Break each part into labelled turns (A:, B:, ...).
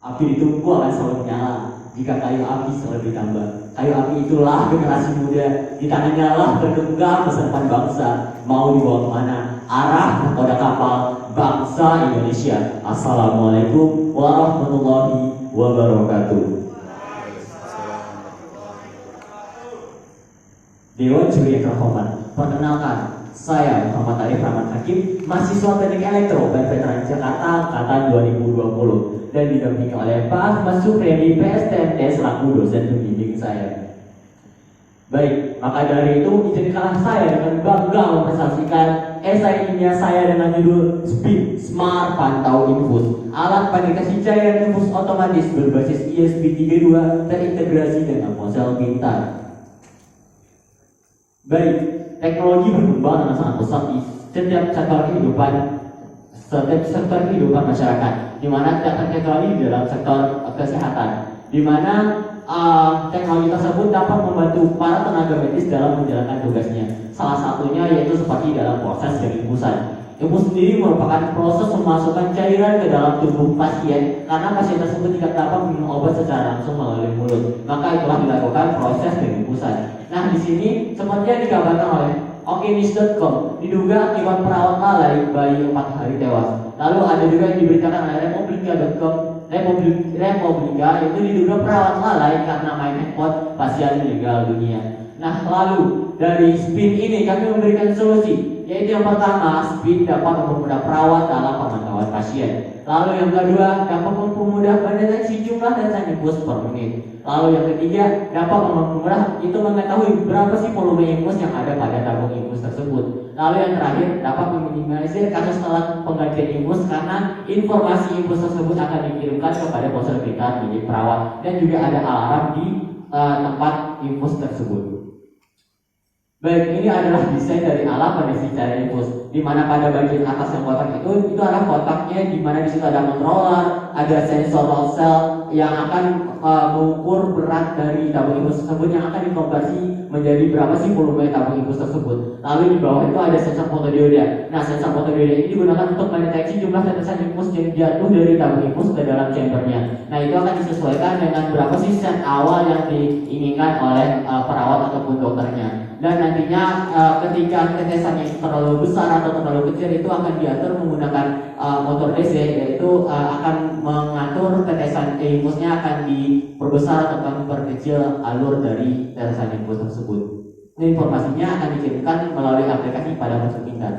A: Api di tubuhku akan selalu menyala jika kayu api selalu ditambah. Kayu api itulah generasi muda, di tangannya lah bergenggam masa depan bangsa. Mau dibawa kemana? Arah nahkoda kapal bangsa Indonesia. Assalamualaikum warahmatullahi wabarakatuh. Dewan Juri yang terhormat, perkenalkan, saya Muhammad Arif Rahman Hakim, mahasiswa Teknik Elektro dan Veteran Jakarta angkatan 2020 dan didampingi oleh Pak Ahmad Supriyadi PSTMT selaku dosen pembimbing saya. Baik, maka dari itu izinkanlah saya dengan bangga mempresentasikan esai ilmiah saya dengan judul SPIN Smart Pantau Infus, alat pendeteksi cairan infus otomatis berbasis ESP32 terintegrasi dengan ponsel pintar. Baik, teknologi berkembang dengan sangat pesat di setiap sektor kehidupan masyarakat, di mana tidak terkecuali di dalam sektor kesehatan, di mana teknologi tersebut dapat membantu para tenaga medis dalam menjalankan tugasnya. Salah satunya yaitu seperti dalam proses penginfusan. Infus sendiri merupakan proses memasukkan cairan ke dalam tubuh pasien karena pasien tersebut tidak dapat minum obat secara langsung melalui mulut. Maka itulah dilakukan proses penginfusan. Nah, di sini seperti yang dikabarkan oleh oknews.com, diduga akibat perawat lalai bayi 4 hari tewas. Lalu ada juga yang diberitakan oleh republika.com, Republika itu diduga perawat lalai karena main handphone pasien meninggal dunia. Nah, lalu dari SPIN ini kami memberikan solusi, yaitu yang pertama, SPIN dapat mempermudah perawat dalam pemantauan pasien. Lalu yang kedua, dapat mempermudah mendeteksi jumlah data infus per menit. Lalu yang ketiga, dapat mempermudah itu mengetahui berapa sih volume infus yang ada pada tabung infus tersebut. Lalu yang terakhir, dapat meminimalisir kasus telat penggantian infus karena informasi infus tersebut akan dikirimkan kepada ponsel pintar milik perawat dan juga ada alarm di tempat infus tersebut. Baik, ini adalah desain dari alat pendeteksi cairan infus, di mana pada bagian atas yang kotak itu adalah kotaknya, di mana di situ ada controller, ada sensor roll cell yang akan mengukur berat dari tabung infus tersebut yang akan dikonversi menjadi berapa sih volume tabung infus tersebut. Lalu di bawah itu ada sensor fotodioda. Nah, sensor fotodioda ini digunakan untuk mendeteksi jumlah tetesan infus yang jatuh dari tabung infus ke dalam chambernya. Nah, itu akan disesuaikan dengan berapa sih set awal yang diinginkan oleh perawat ataupun dokternya. Dan nantinya ketika tetesannya itu terlalu besar atau terlalu kecil itu akan diatur menggunakan motor DC, yaitu akan mengatur tetesan infusnya akan diperbesar atau diperkecil alur dari tetesan infus tersebut. Ini informasinya akan dikirimkan melalui aplikasi pada ponsel pintar.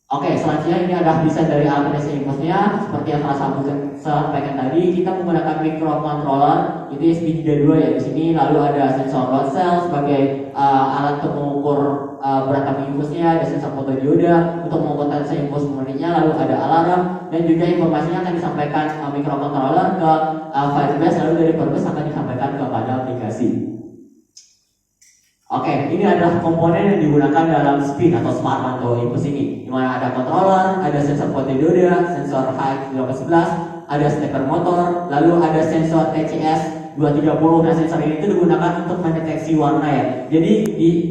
A: Oke, selanjutnya ini adalah desain dari alat pendeteksi infusnya. Seperti yang telah saya sampaikan tadi, kita menggunakan microcontroller itu ESP32 ya di sini. Lalu ada sensor load cell sebagai alat untuk mengukur berat tabung infusnya, ada sensor fotodioda untuk mengukur tetesan infus menitnya, lalu ada alarm dan juga informasinya akan disampaikan microcontroller ke Firebase, lalu dari Firebase akan disampaikan kepada aplikasi. Oke, ini adalah komponen yang digunakan dalam SPIN atau Smart Pantau Infus ini, di mana ada controller, ada sensor fotodioda, sensor H211, ada stepper motor, lalu ada sensor TCS 230. Nah, sensor ini itu digunakan untuk mendeteksi warna ya. Jadi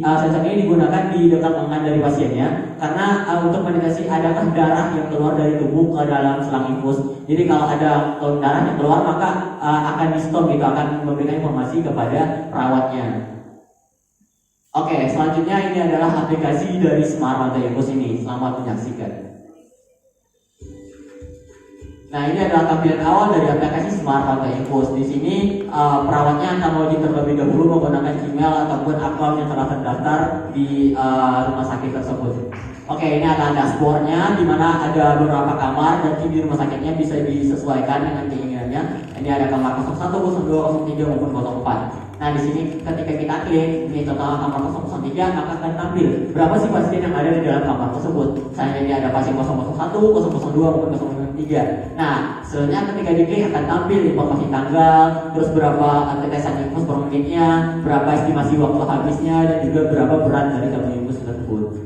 A: sensor ini digunakan di dekat lengan dari pasiennya karena untuk mendeteksi adakah darah yang keluar dari tubuh ke dalam selang infus. Jadi kalau ada darah yang keluar maka akan di stop gitu, akan memberikan informasi kepada perawatnya. Oke, selanjutnya ini adalah aplikasi dari Smart Pantau Infus ini. Selamat menyaksikan. Nah, ini adalah tampilan awal dari aplikasi Smart Pantau Infus. Di sini perawatnya akan login terlebih dahulu menggunakan Gmail ataupun akun yang telah terdaftar di rumah sakit tersebut. Oke, ini adalah dashboardnya, di mana ada beberapa kamar dan di rumah sakitnya bisa disesuaikan dengan keinginannya. Ini ada kamar 01, 02, 03 maupun 04. Nah, di sini ketika kita klik ini total kamar 003, maka akan tampil berapa sih pasien yang ada di dalam kamar tersebut. Misalnya ini ada pasien 001, 002 maupun 003. Nah, selanjutnya ketika diklik akan tampil informasi tanggal, terus berapa tetesan infus per menitnya, berapa estimasi waktu habisnya, dan juga berapa berat dari tabung infus tersebut.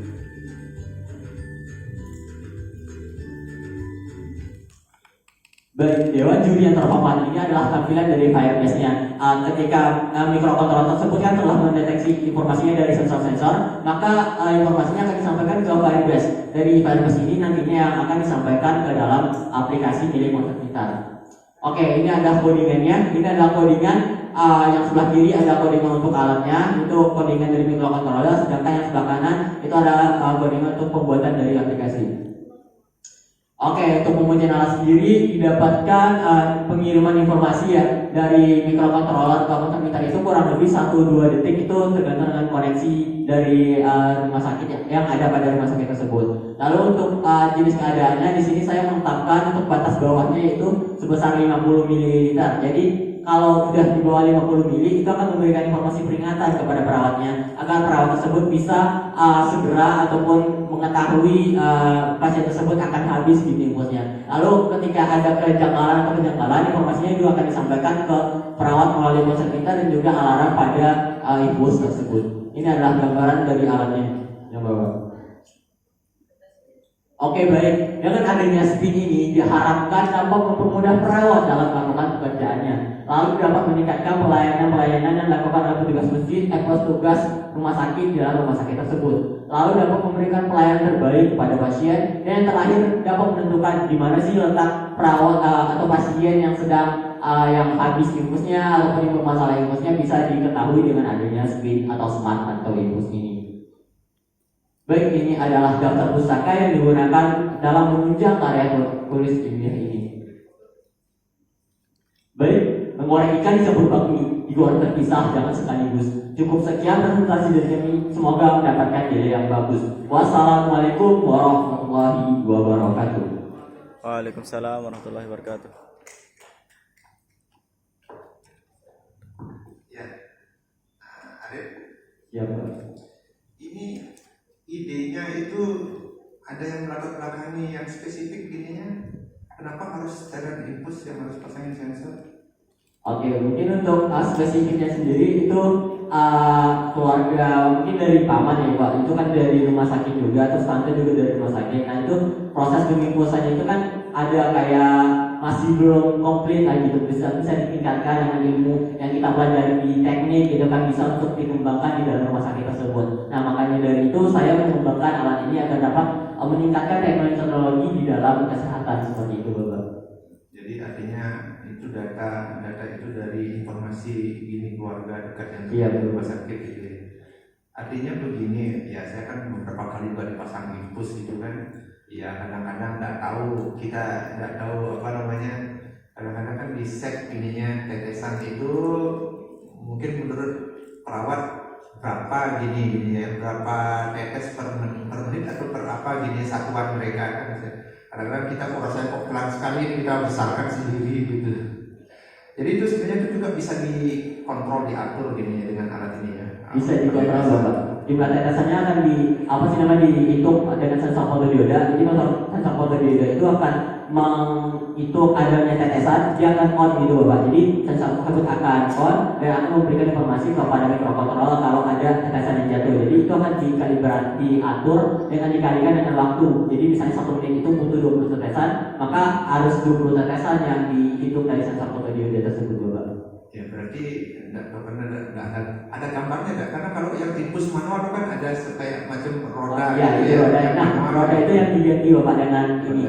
A: Baik, Dewan Juri yang terhormat, ini adalah tampilan dari Firebase-nya. Ketika mikrokontroler tersebut kan telah mendeteksi informasinya dari sensor-sensor, maka informasinya akan disampaikan ke Firebase. Dari Firebase ini nantinya yang akan disampaikan ke dalam aplikasi milik ponsel pintar. Oke, ini ada codingannya. Ini adalah codingan yang sebelah kiri ada codingan untuk alatnya, itu codingan dari microcontroller. Sedangkan yang sebelah kanan itu ada codingan untuk pembuatan dari aplikasi. Oke, untuk pembuatan alat sendiri didapatkan pengiriman informasi ya dari microcontroller ke komputer itu kurang lebih 1-2 detik, itu tergantung dengan koneksi dari rumah sakit yang ada pada rumah sakit tersebut. Lalu untuk jenis keadaannya di sini saya menetapkan untuk batas bawahnya itu sebesar 50 ml. Jadi kalau sudah di bawah 50 ml itu akan memberikan informasi peringatan kepada perawatnya agar perawat tersebut bisa segera ataupun mengetahui pasien tersebut akan habis gitu infusnya. Lalu ketika ada kejanggalan informasinya juga akan disampaikan ke perawat melalui ponsel pintar dan juga alarm pada infus tersebut. Ini adalah gambaran dari alatnya yang bawah. Oke, baik. Dengan adanya spin ini diharapkan dapat mempermudah perawat dalam melakukan pekerjaannya, lalu dapat meningkatkan pelayanan yang dilakukan oleh petugas masjid atau tugas rumah sakit di dalam rumah sakit tersebut, lalu dapat memberikan pelayanan terbaik kepada pasien, dan yang terakhir dapat menentukan di mana sih letak perawat atau pasien yang sedang yang habis infusnya ataupun yang bermasalah infusnya bisa diketahui dengan adanya spin atau smart atau infus ini. Baik, ini adalah daftar pustaka yang digunakan dalam menunjang karya tulis ilmiah ini. Baik, mengorek ikan disebut bakmi, digoreng terpisah, jangan sekaligus. Cukup sekian presentasi dari kami, semoga mendapatkan nilai yang bagus. Wassalamualaikum warahmatullahi wabarakatuh.
B: Waalaikumsalam warahmatullahi wabarakatuh.
C: Ya, Arif.
A: Ya, Pak.
C: Ini idenya itu ada yang melatar belakangi yang spesifik ininya. Kenapa harus sterile infus yang harus pasangin sensor?
A: Oke, mungkin untuk spesifiknya sendiri itu keluarga mungkin dari paman ya Pak, itu kan dari rumah sakit juga, terus tante juga dari rumah sakit. Nah itu proses penginfusannya itu kan ada kayak masih belum komplit lagi gitu, bisa ditingkatkan dengan ilmu yang kita pelajari di teknik itu kan bisa untuk dikembangkan di dalam rumah sakit tersebut. Nah makanya dari itu saya mengembangkan alat ini agar dapat meningkatkan teknologi di dalam kesehatan seperti itu Bapak.
C: Jadi artinya itu data itu dari informasi gini keluarga dekat yang
A: Iya,
C: di rumah sakit gitu ya. Artinya begini ya, saya kan beberapa kali juga dipasang infus gitu kan. Ya kadang-kadang kita nggak tahu apa namanya, kadang-kadang kan di set ininya tetesan itu mungkin menurut perawat berapa gini ya, berapa tetes per menit atau per apa gini satuan mereka kan. Kadang-kadang kita merasa kok pelan sekali ini kita besarkan sendiri gitu. Jadi itu sebenarnya itu juga bisa dikontrol, diatur gini ya dengan alat ini ya.
A: Bisa dikontrol Bapak. Jumlah tetesannya akan dihitung dengan sensor fotodioda. Jadi sensor fotodioda itu akan menghitung adanya tetesan, dia akan on gitu Bapak. Jadi sensor tersebut akan on dan akan memberikan informasi kepada microcontroller kalau ada tetesan yang jatuh. Jadi itu akan diatur dengan dikalikan dengan waktu. Jadi misalnya 1 menit itu butuh 20 tetesan, maka harus 20 tetesan yang dihitung dari sensor fotodioda tersebut Bapak.
C: Ya berarti enggak ada gambarnya enggak? Karena kalau yang infus manual itu kan ada kayak macam roda.
A: Iya, itu roda. Nah, roda itu yang diganti Bapak dengan ini.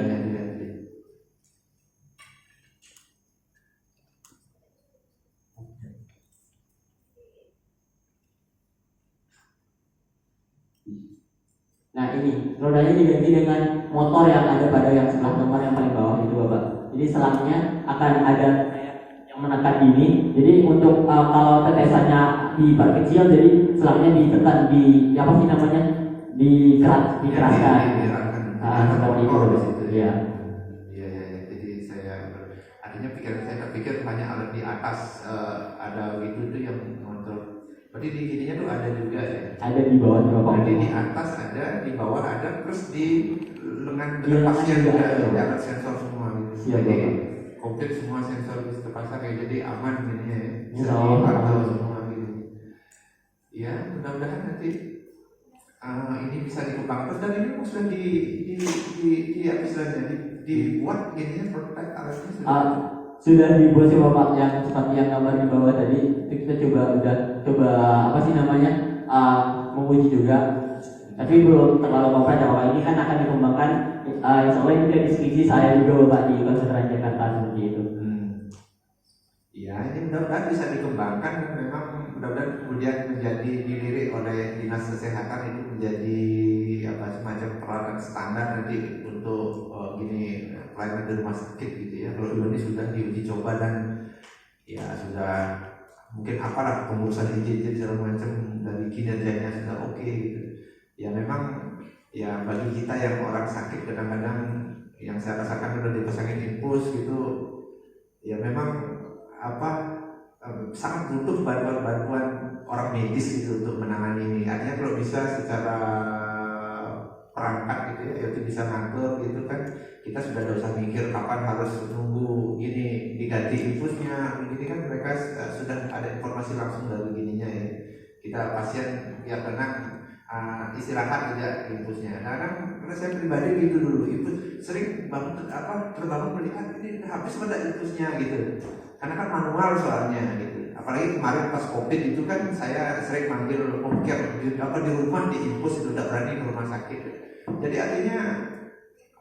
A: Nah ini rodanya diganti dengan motor yang ada pada yang sebelah nomor yang paling bawah itu Bapak. Jadi selangnya akan ada yang menekan ini. Jadi untuk kalau tetesannya diperkecil, jadi selangnya ditekan di apa sih namanya, dikeraskan. Seperti itu ya.
C: Iya. Jadi saya artinya saya terpikir banyak alat di atas ada gitu tuh yang untuk. Berarti di gininya tuh ada juga ya.
A: Ada di bawah juga Pak.
C: Jadi di atas ada, di bawah ada, terus di lengan pasien juga ada alat sensor semua gitu.
A: Siap,
C: jadi
A: Bapak.
C: komplit semua sensor bisa terpasang ya, jadi aman gini ya. Bisa
A: Insya Allah,
C: dipantau
A: aman.
C: semua gitu. Ya mudah-mudahan nanti ini bisa dikembangkan terus, dan ini sudah di apa istilahnya dibuat gini prototipe alatnya
A: sudah dibuat sih Bapak, yang seperti yang gambar di bawah tadi. Kita coba apa sih namanya menguji juga, tapi belum terlalu konkret ya Bapak. Ini kan akan dikembangkan insya Allah ini dari skripsi saya juga Bapak di Konservasi Jakarta seperti itu.
C: mudah-mudahan bisa dikembangkan dan memang mudah-mudahan kemudian menjadi dilirik oleh dinas kesehatan itu menjadi apa semacam peralatan standar nanti untuk gini pelayanan di rumah sakit gitu ya. Kalau ini sudah diuji coba dan ya sudah mungkin apalah pengurusan izin segala macam dari kinerjanya sudah oke gitu. Ya memang ya bagi kita yang orang sakit kadang-kadang yang saya rasakan udah dipasangin infus gitu ya memang apa sangat butuh bantuan orang medis gitu untuk menangani ini. Artinya kalau bisa secara perangkat gitu ya, yaitu bisa ngatur gitu kan kita sudah tidak usah mikir kapan harus nunggu gini diganti infusnya begini kan mereka sudah ada informasi langsung dari gininya ya. Kita pasien ya tenang istirahat aja infusnya. Karena saya pribadi gitu dulu infus sering bangun terbangun melihat ini habis pada infusnya gitu. Karena kan manual soalnya gitu. Apalagi kemarin pas COVID itu kan saya sering manggil home care di rumah di infus itu udah berani ke rumah sakit. Jadi artinya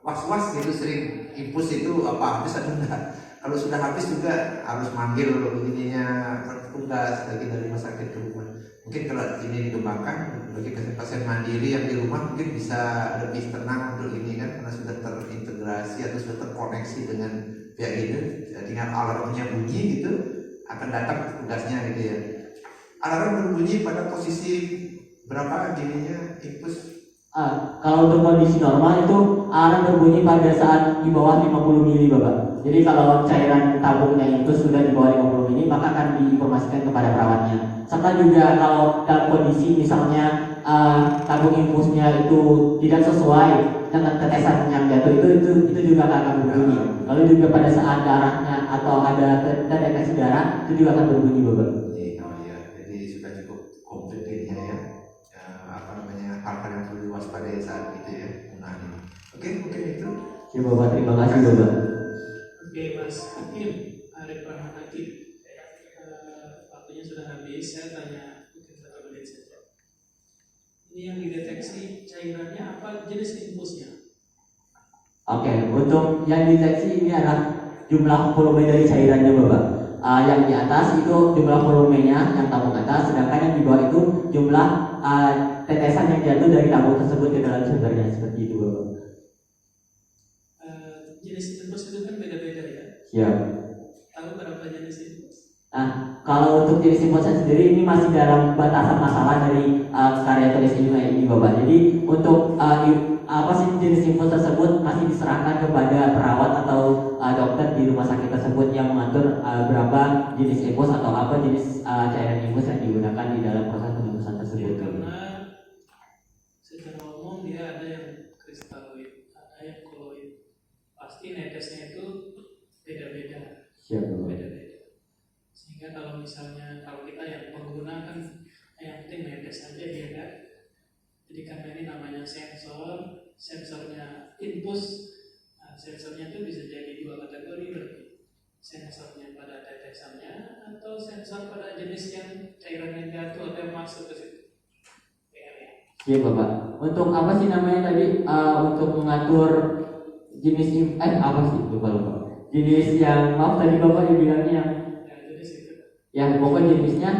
C: was-was gitu sering infus itu apa habis atau enggak. Kalau sudah habis juga harus manggil begininya petugas lagi dari rumah sakit ke rumah. Mungkin kalau ini dikembangkan bagi pasien mandiri yang di rumah mungkin bisa lebih tenang untuk ini kan karena sudah terintegrasi atau sudah terkoneksi dengan pihak ini. Dengan alarmnya bunyi gitu akan datang petugasnya gitu ya. Alarm berbunyi pada posisi berapa gininya infus?
A: Kalau untuk kondisi normal itu alarm berbunyi pada saat di bawah 50 mili Bapak. Jadi kalau cairan tabungnya itu sudah di bawah 50 mili maka akan diinformasikan kepada perawatnya. Serta juga kalau dalam kondisi misalnya tabung infusnya itu tidak sesuai dengan tetesan yang jatuh itu juga akan berbunyi. Lalu juga pada saat darahnya atau ada deteksi darah itu juga akan berbunyi Bapak.
C: Oh iya, jadi sudah cukup komplit ini ya. Hal-hal yang perlu diwaspadai saat itu ya. Oke, mungkin itu.
A: Ya Bapak, terima kasih Bapak.
D: Oke Mas Hakim, Arif Rahman Hakim, waktunya sudah habis. Saya tanya mungkin 1 menit saja. Ini yang dideteksi cairannya apa jenis infusnya?
A: Oke, untuk yang dideteksi ini adalah jumlah volume dari cairannya Bapak. Yang di atas itu jumlah volumenya yang tabung atas, sedangkan yang di bawah itu jumlah tetesan yang jatuh dari tabung tersebut ke dalam sumbernya seperti itu Bapak.
D: Jenis infus itu kan beda-beda ya?
A: Siap.
D: Tahu berapa jenis infus?
A: Kalau untuk jenis infusnya sendiri ini masih dalam batasan masalah dari karya tulis ini Bapak. Jadi untuk apa sih jenis infus tersebut masih diserahkan kepada perawat atau dokter di rumah sakit tersebut yang mengatur berapa jenis infus atau apa jenis cairan infus yang digunakan di dalam proses peninfusan tersebut.
D: Karena secara umum dia ada yang kristaloid, ada yang koloid. Pasti netesnya itu beda-beda.
A: Siap Bapak.
D: Beda-beda. Sehingga kalau misalnya kita yang pengguna kan yang penting netes aja dia kan. Jadi karena ini namanya sensornya infus. Nah, sensornya itu bisa jadi 2 kategori berarti. Sensornya pada tetesannya atau sensor pada jenis yang cairan yang jatuh atau yang masuk ke situ.
A: Iya Bapak. Untuk apa sih namanya tadi untuk mengatur jenis apa sih lupa. Jenis yang maaf tadi Bapak yang bilangnya yang pokoknya jenisnya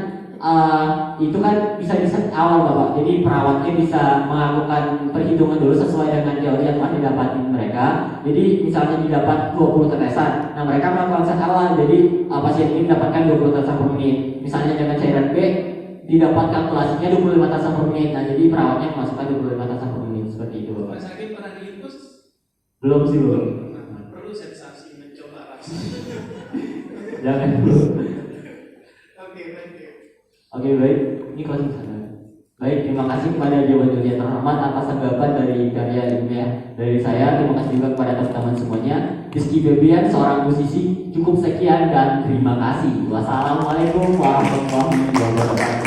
A: itu kan bisa di awal Bapak. Jadi perawatnya bisa melakukan perhitungan dulu sesuai dengan teori yang telah didapatin mereka. Jadi misalnya didapat 20 tetesan. Nah, mereka melakukan set awal. Jadi pasien ini mendapatkan 20 tetesan per menit. Misalnya dengan cairan B didapat kalkulasinya 25 tetesan per menit. Nah, jadi perawatnya memasukkan 25 tetesan per menit seperti itu Bapak.
D: Mas Hakim pernah diinfus?
A: Belum sih Bapak.
D: Nah, perlu sensasi mencoba rasa.
A: Jangan dulu.
D: Oke, thank you.
A: Oke, baik. Ini closing sana. Baik, terima kasih kepada Dewan Juri yang terhormat atas tanggapan dari karya ilmiah dari saya. Terima kasih juga kepada teman-teman semuanya. Rizky Febrian, seorang musisi. Cukup sekian dan terima kasih. Wassalamualaikum warahmatullahi wabarakatuh.